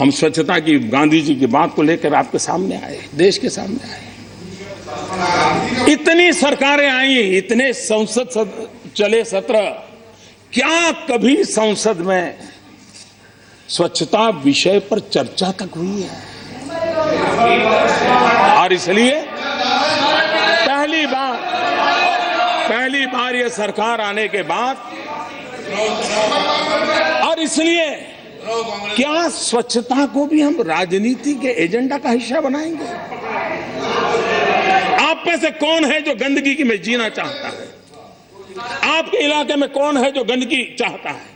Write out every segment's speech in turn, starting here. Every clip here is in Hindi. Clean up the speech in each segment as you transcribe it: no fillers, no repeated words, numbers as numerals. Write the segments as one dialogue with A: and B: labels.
A: हम स्वच्छता की, गांधी जी की बात को लेकर आपके सामने आए, देश के सामने आए। इतनी सरकारें आई, इतने संसद चले सत्र, क्या कभी संसद में स्वच्छता विषय पर चर्चा तक हुई है? और इसलिए पहली बार ये सरकार आने के बाद, और इसलिए क्या स्वच्छता को भी हम राजनीति के एजेंडा का हिस्सा बनाएंगे? आप में से कौन है जो गंदगी में जीना चाहता है? आपके इलाके में कौन है जो गंदगी चाहता है?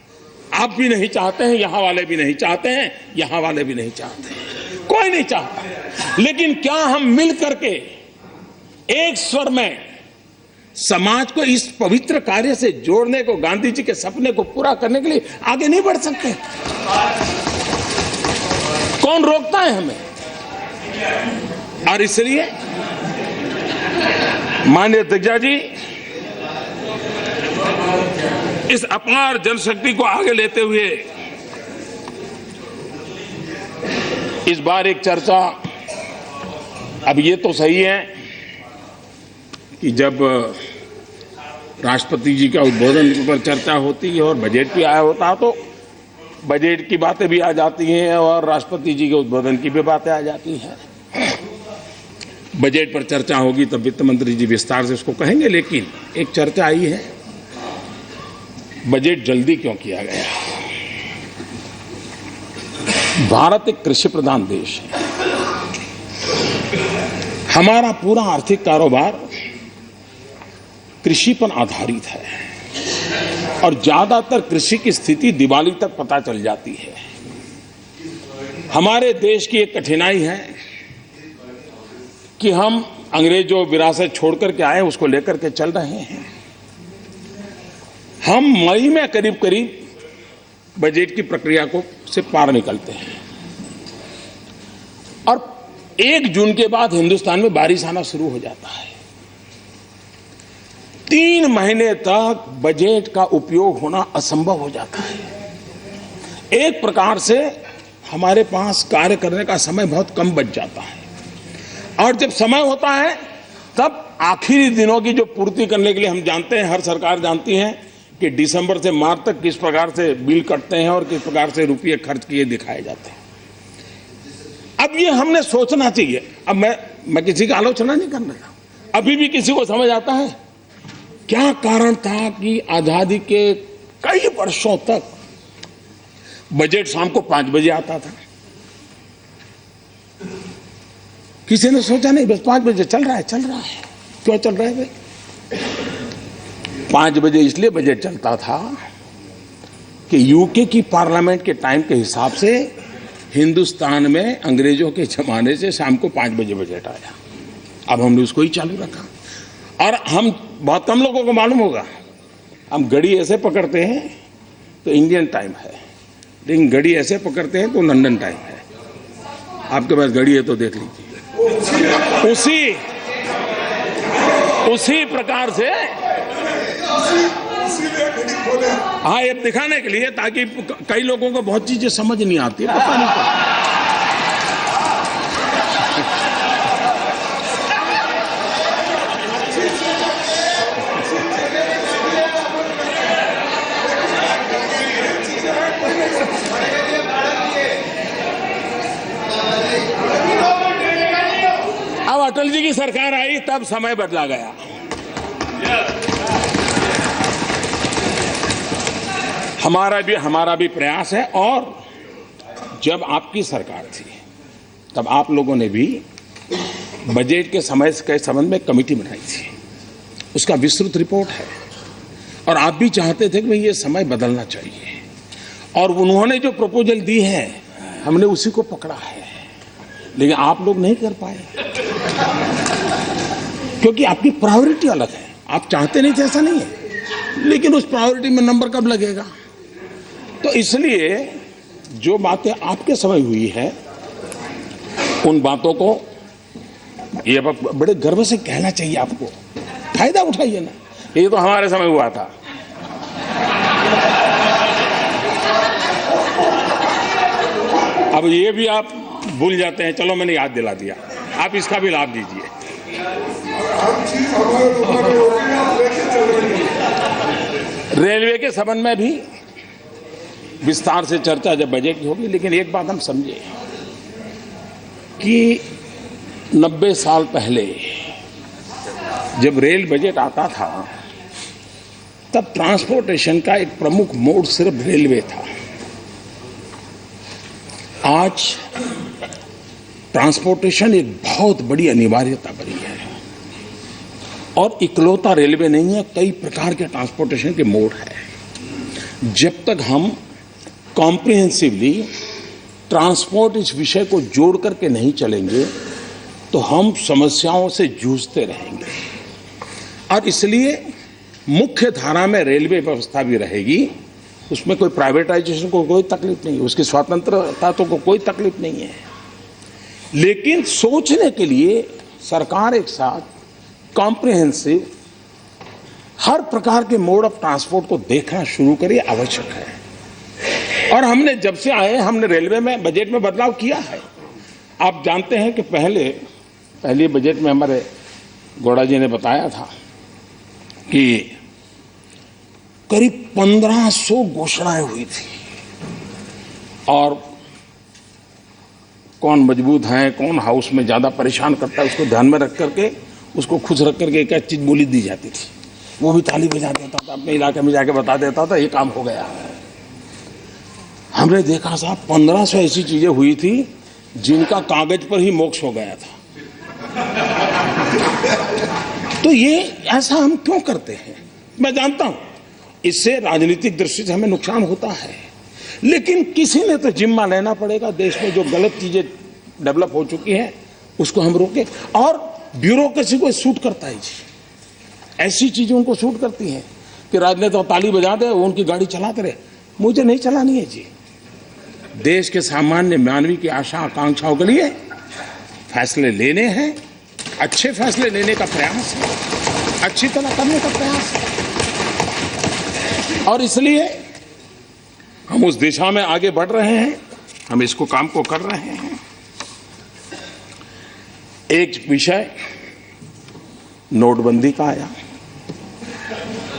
A: आप भी नहीं चाहते हैं, यहां वाले भी नहीं चाहते हैं, यहां वाले भी नहीं चाहते हैं, कोई नहीं चाहता। लेकिन क्या हम मिल करके एक स्वर में समाज को इस पवित्र कार्य से जोड़ने को, गांधी जी के सपने को पूरा करने के लिए आगे नहीं बढ़ सकते? कौन रोकता है हमें? और इसलिए माननीय अध्यक्ष जी, इस अपार जनशक्ति को आगे लेते हुए इस बार एक चर्चा, अब ये तो सही है कि जब राष्ट्रपति जी का उद्बोधन पर चर्चा होती है और बजट भी आया होता है तो बजट की बातें भी आ जाती हैं और राष्ट्रपति जी के उद्बोधन की भी बातें आ जाती हैं। बजट पर चर्चा होगी तब वित्त मंत्री जी विस्तार से उसको कहेंगे। लेकिन एक चर्चा आई है, बजट जल्दी क्यों किया गया? भारत एक कृषि प्रधान देश है। हमारा पूरा आर्थिक कारोबार कृषि पर आधारित है और ज्यादातर कृषि की स्थिति दिवाली तक पता चल जाती है। हमारे देश की एक कठिनाई है कि हम अंग्रेजों विरासत छोड़कर के आए उसको लेकर के चल रहे हैं। हम मई में करीब करीब बजट की प्रक्रिया को से पार निकलते हैं और 1 जून के बाद हिंदुस्तान में बारिश आना शुरू हो जाता है। 3 महीने तक बजट का उपयोग होना असंभव हो जाता है। एक प्रकार से हमारे पास कार्य करने का समय बहुत कम बच जाता है और जब समय होता है तब आखिरी दिनों की जो पूर्ति करने के लिए हम जानते हैं, हर सरकार जानती है कि दिसंबर से मार्च तक किस प्रकार से बिल कटते हैं और किस प्रकार से रुपये खर्च किए दिखाए जाते हैं। अब ये हमने सोचना चाहिए। अब मैं किसी की आलोचना नहीं कर रहा, अभी भी किसी को समझ आता है क्या कारण था कि आजादी के कई वर्षों तक बजट शाम को 5 बजे आता था? किसी ने सोचा नहीं, बस 5 बजे चल रहा है। क्यों चल रहा है भाई? 5 बजे इसलिए बजट चलता था कि यूके की पार्लियामेंट के टाइम के हिसाब से हिंदुस्तान में अंग्रेजों के जमाने से शाम को 5 बजे बजट आया। अब हमने उसको ही चालू रखा और हम बहुत कम लोगों को मालूम होगा, हम घड़ी ऐसे पकड़ते हैं तो इंडियन टाइम है, लेकिन घड़ी ऐसे पकड़ते हैं तो लंदन टाइम है। आपके पास घड़ी है तो देख लीजिए। उसी प्रकार से हाँ, ये दिखाने के लिए ताकि कई लोगों को बहुत चीजें समझ नहीं आती, पता नहीं पड़ता। अब अटल जी की सरकार आई तब समय बदला गया। हमारा भी प्रयास है और जब आपकी सरकार थी तब आप लोगों ने भी बजट के समय के संबंध में कमेटी बनाई थी, उसका विस्तृत रिपोर्ट है और आप भी चाहते थे कि भाई ये समय बदलना चाहिए और उन्होंने जो प्रपोजल दी है हमने उसी को पकड़ा है, लेकिन आप लोग नहीं कर पाए क्योंकि आपकी प्रायोरिटी अलग है। आप चाहते नहीं थे ऐसा नहीं है, लेकिन उस प्रायोरिटी में नंबर कब लगेगा? तो इसलिए जो बातें आपके समय हुई है उन बातों को ये बड़े गर्व से कहना चाहिए, आपको फायदा उठाइए ना। ये तो हमारे समय हुआ था। अब ये भी आप भूल जाते हैं, चलो मैंने याद दिला दिया, आप इसका भी लाभ लीजिए। रेलवे के संबंध में भी विस्तार से चर्चा जब बजट की होगी, लेकिन एक बात हम समझे कि 90 साल पहले जब रेल बजट आता था तब ट्रांसपोर्टेशन का एक प्रमुख मोड सिर्फ रेलवे था। आज ट्रांसपोर्टेशन एक बहुत बड़ी अनिवार्यता बनी है और इकलौता रेलवे नहीं है, कई प्रकार के ट्रांसपोर्टेशन के मोड है। जब तक हम कॉम्प्रिहेंसिवली ट्रांसपोर्ट इस विषय को जोड़ करके नहीं चलेंगे तो हम समस्याओं से जूझते रहेंगे। और इसलिए मुख्य धारा में रेलवे व्यवस्था भी रहेगी, उसमें कोई प्राइवेटाइजेशन को कोई तकलीफ नहीं है, उसकी स्वतंत्रता तो को कोई तकलीफ नहीं है। लेकिन सोचने के लिए सरकार एक साथ कॉम्प्रिहेंसिव हर प्रकार के मोड ऑफ ट्रांसपोर्ट को देखना शुरू करे, आवश्यक है। और हमने जब से आए हमने रेलवे में बजट में बदलाव किया है। आप जानते हैं कि पहले बजट में हमारे गौड़ा जी ने बताया था कि करीब 1500 घोषणाएं हुई थी और कौन मजबूत है, कौन हाउस में ज्यादा परेशान करता है, उसको ध्यान में रख करके, उसको खुश रख करके एक चीज बोली दी जाती थी, वो भी ताली बजा देता था, अपने इलाके में जाके बता देता था ये काम हो गया। हमने देखा साहब 1500 ऐसी चीजें हुई थी जिनका कागज पर ही मोक्ष हो गया था। तो ये ऐसा हम क्यों करते हैं? मैं जानता हूं इससे राजनीतिक दृष्टि से हमें नुकसान होता है, लेकिन किसी ने तो जिम्मा लेना पड़ेगा। देश में जो गलत चीजें डेवलप हो चुकी हैं उसको हम रोके। और ब्यूरोक्रेसी को सूट करता है जी, ऐसी चीजें उनको सूट करती हैं कि राजनेता ताली बजा दे, वो उनकी गाड़ी चलाते रहे। मुझे नहीं चलानी है जी। देश के सामान्य मानवी की आशा आकांक्षाओं के लिए फैसले लेने हैं, अच्छे फैसले लेने का प्रयास है, अच्छी तरह करने का प्रयास है। और इसलिए हम उस दिशा में आगे बढ़ रहे हैं, हम इसको काम को कर रहे हैं। एक विषय नोटबंदी का आया।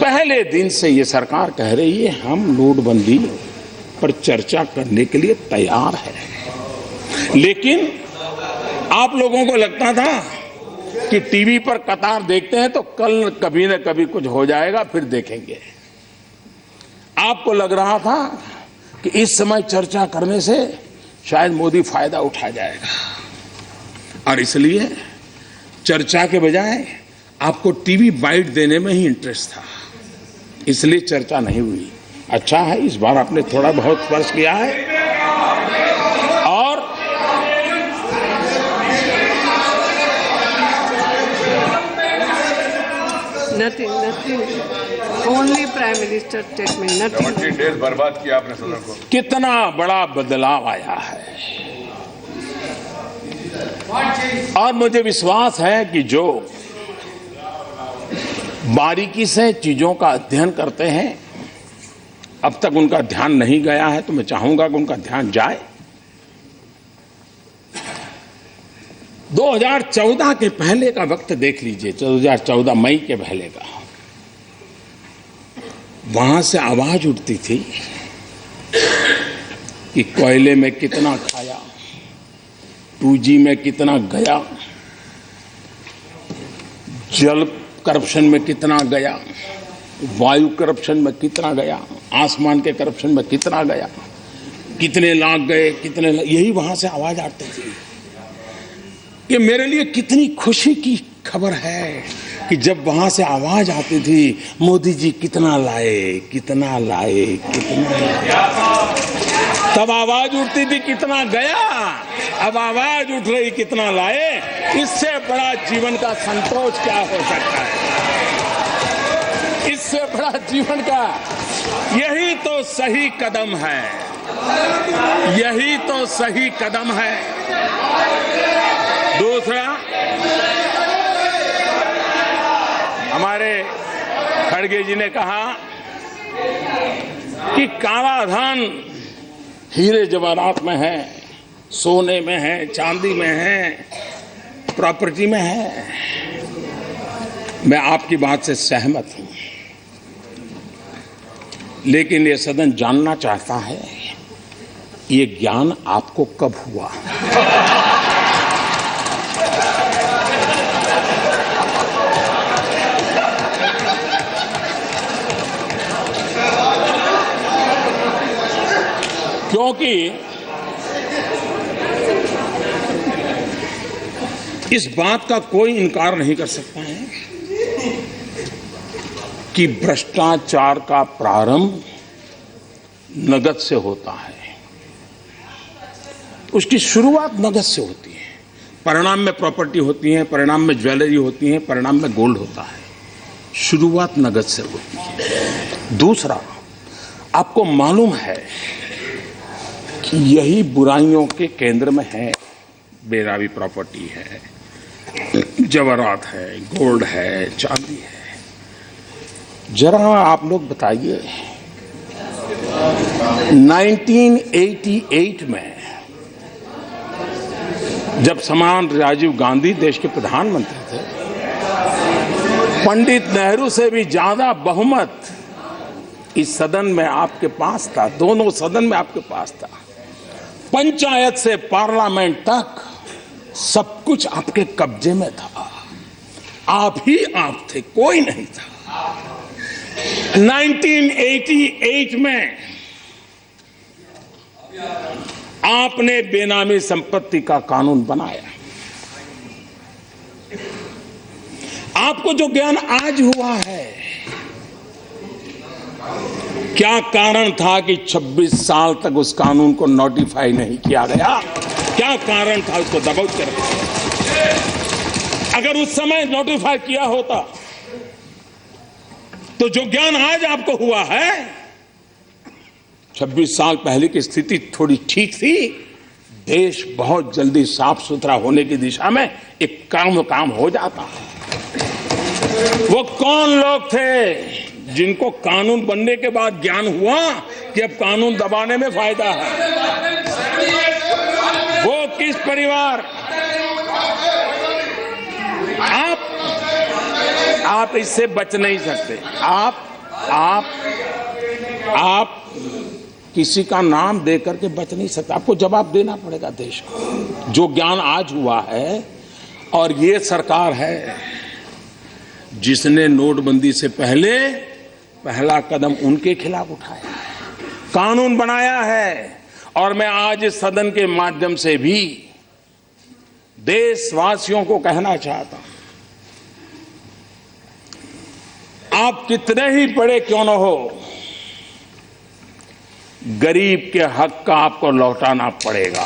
A: पहले दिन से ये सरकार कह रही है हम नोटबंदी पर चर्चा करने के लिए तैयार है, लेकिन आप लोगों को लगता था कि टीवी पर कतार देखते हैं तो कल कभी न कभी कुछ हो जाएगा, फिर देखेंगे। आपको लग रहा था कि इस समय चर्चा करने से शायद मोदी फायदा उठा जाएगा, और इसलिए चर्चा के बजाय आपको टीवी बाइट देने में ही इंटरेस्ट था, इसलिए चर्चा नहीं हुई। अच्छा है इस बार आपने थोड़ा बहुत स्पर्श किया है। और
B: nothing, only Prime Minister statement, nothing.
C: 20 days बर्बाद किया आपने सदन को।
A: कितना बड़ा बदलाव आया है, और मुझे विश्वास है कि जो बारीकी से चीजों का अध्ययन करते हैं, अब तक उनका ध्यान नहीं गया है तो मैं चाहूंगा कि उनका ध्यान जाए। 2014 के पहले का वक्त देख लीजिए, 2014 मई के पहले का, वहां से आवाज उठती थी कि कोयले में कितना खाया, 2G में कितना गया, जल करप्शन में कितना गया, वायु करप्शन में कितना गया, आसमान के करप्शन में कितना गया, कितने लाख गए, यही वहां से आवाज आती थी। कि मेरे लिए कितनी खुशी की खबर है कि जब वहां से आवाज आती थी मोदी जी कितना लाए, कितना लाए, कितना लाए, तब आवाज उठती थी कितना गया, अब आवाज उठ रही कितना लाए। इससे बड़ा जीवन का संतोष क्या हो सकता है? इससे बड़ा जीवन का, यही तो सही कदम है, यही तो सही कदम है। दूसरा, हमारे खड़गे जी ने कहा कि काला धन हीरे जवाहरात में है, सोने में है, चांदी में है, प्रॉपर्टी में है। मैं आपकी बात से सहमत हूं, लेकिन ये सदन जानना चाहता है ये ज्ञान आपको कब हुआ? क्योंकि इस बात का कोई इनकार नहीं कर सकता है कि भ्रष्टाचार का प्रारंभ नगद से होता है। उसकी शुरुआत नगद से होती है, परिणाम में प्रॉपर्टी होती है, परिणाम में ज्वेलरी होती है, परिणाम में गोल्ड होता है। शुरुआत नगद से होती है। दूसरा, आपको मालूम है कि यही बुराइयों के केंद्र में है। बेरावी प्रॉपर्टी है, जवाहरात है, गोल्ड है, चांदी है। जरा आप लोग बताइए, 1988 में जब सम्मान राजीव गांधी देश के प्रधानमंत्री थे, पंडित नेहरू से भी ज्यादा बहुमत इस सदन में आपके पास था, दोनों सदन में आपके पास था। पंचायत से पार्लियामेंट तक सब कुछ आपके कब्जे में था। आप ही आप थे, कोई नहीं था। 1988 में आपने बेनामी संपत्ति का कानून बनाया। आपको जो ज्ञान आज हुआ है, क्या कारण था कि 26 साल तक उस कानून को नोटिफाई नहीं किया गया? क्या कारण था उसको दबाव कर? अगर उस समय नोटिफाई किया होता तो जो ज्ञान आज आपको हुआ है, 26 साल पहले की स्थिति थोड़ी ठीक थी। देश बहुत जल्दी साफ सुथरा होने की दिशा में एक काम हो जाता है। वो कौन लोग थे जिनको कानून बनने के बाद ज्ञान हुआ कि अब कानून दबाने में फायदा है? वो किस परिवार? आप इससे बच नहीं सकते। आप किसी का नाम दे करके बच नहीं सकते। आपको जवाब देना पड़ेगा देश को। जो ज्ञान आज हुआ है, और ये सरकार है जिसने नोटबंदी से पहले पहला कदम उनके खिलाफ उठाया है, कानून बनाया है। और मैं आज इस सदन के माध्यम से भी देशवासियों को कहना चाहता हूं, आप कितने ही बड़े क्यों न हो, गरीब के हक का आपको लौटाना पड़ेगा।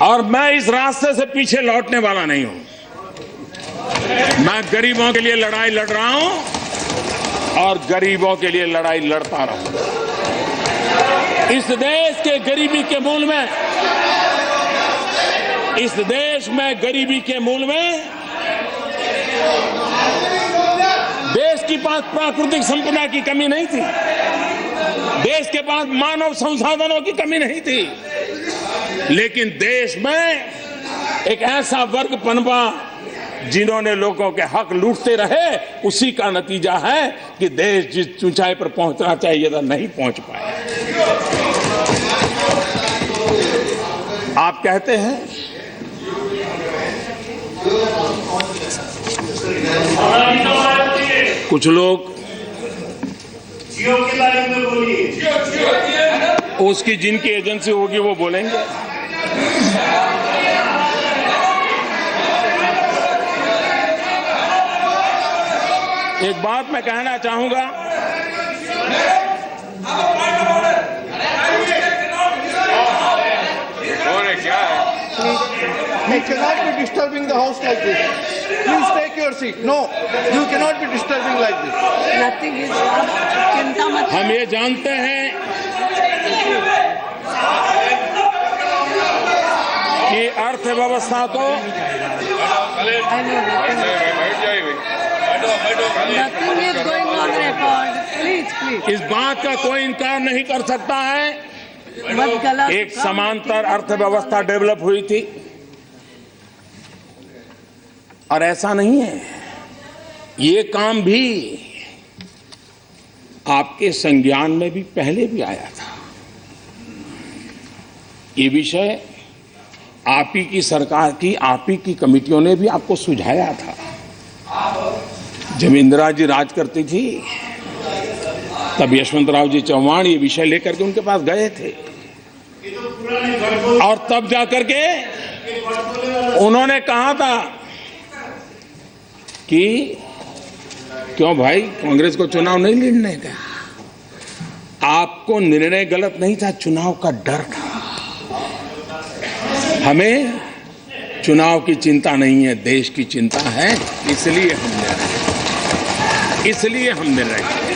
A: और मैं इस रास्ते से पीछे लौटने वाला नहीं हूं। मैं गरीबों के लिए लड़ाई लड़ रहा हूं और गरीबों के लिए लड़ाई लड़ता रहूंगा। इस देश के गरीबी के मूल में, इस देश में गरीबी के मूल में देश के पास प्राकृतिक संपदा की कमी नहीं थी, देश के पास मानव संसाधनों की कमी नहीं थी, लेकिन देश में एक ऐसा वर्ग पनपा जिन्होंने लोगों के हक लूटते रहे। उसी का नतीजा है कि देश जिस ऊंचाई पर पहुंचना चाहिए था नहीं पहुंच पाया। आप कहते हैं कुछ लोग
D: जियो के बारे में बोलिए।
A: उसकी जिनकी एजेंसी होगी वो बोलेंगे। एक बात मैं कहना चाहूंगा,
C: और क्या है?
D: You cannot be disturbing the house like this. Please take your seat. No, you cannot be disturbing like this.
B: Nothing is wrong. चिंता मत।
A: हम ये जानते हैं कि अर्थव्यवस्था तो
C: बैठ जाइए भाई।
B: Nothing is going on record. Please.
A: इस बात का कोई इनकार नहीं कर सकता है,
B: मत गला
A: एक समांतर अर्थव्यवस्था डेवलप हुई थी। और ऐसा नहीं है, ये काम भी आपके संज्ञान में भी पहले भी आया था। ये विषय आप ही की सरकार की, आप ही की कमेटियों ने भी आपको सुझाया था। जब इंदिरा जी राज करती थी तब यशवंतराव जी चौहान ये विषय लेकर के उनके पास गए थे और तब जाकर के उन्होंने कहा था कि क्यों भाई कांग्रेस को चुनाव नहीं लड़ने का। आपको निर्णय गलत नहीं था, चुनाव का डर था। हमें चुनाव की चिंता नहीं है, देश की चिंता है, इसलिए हम निर्णय किए।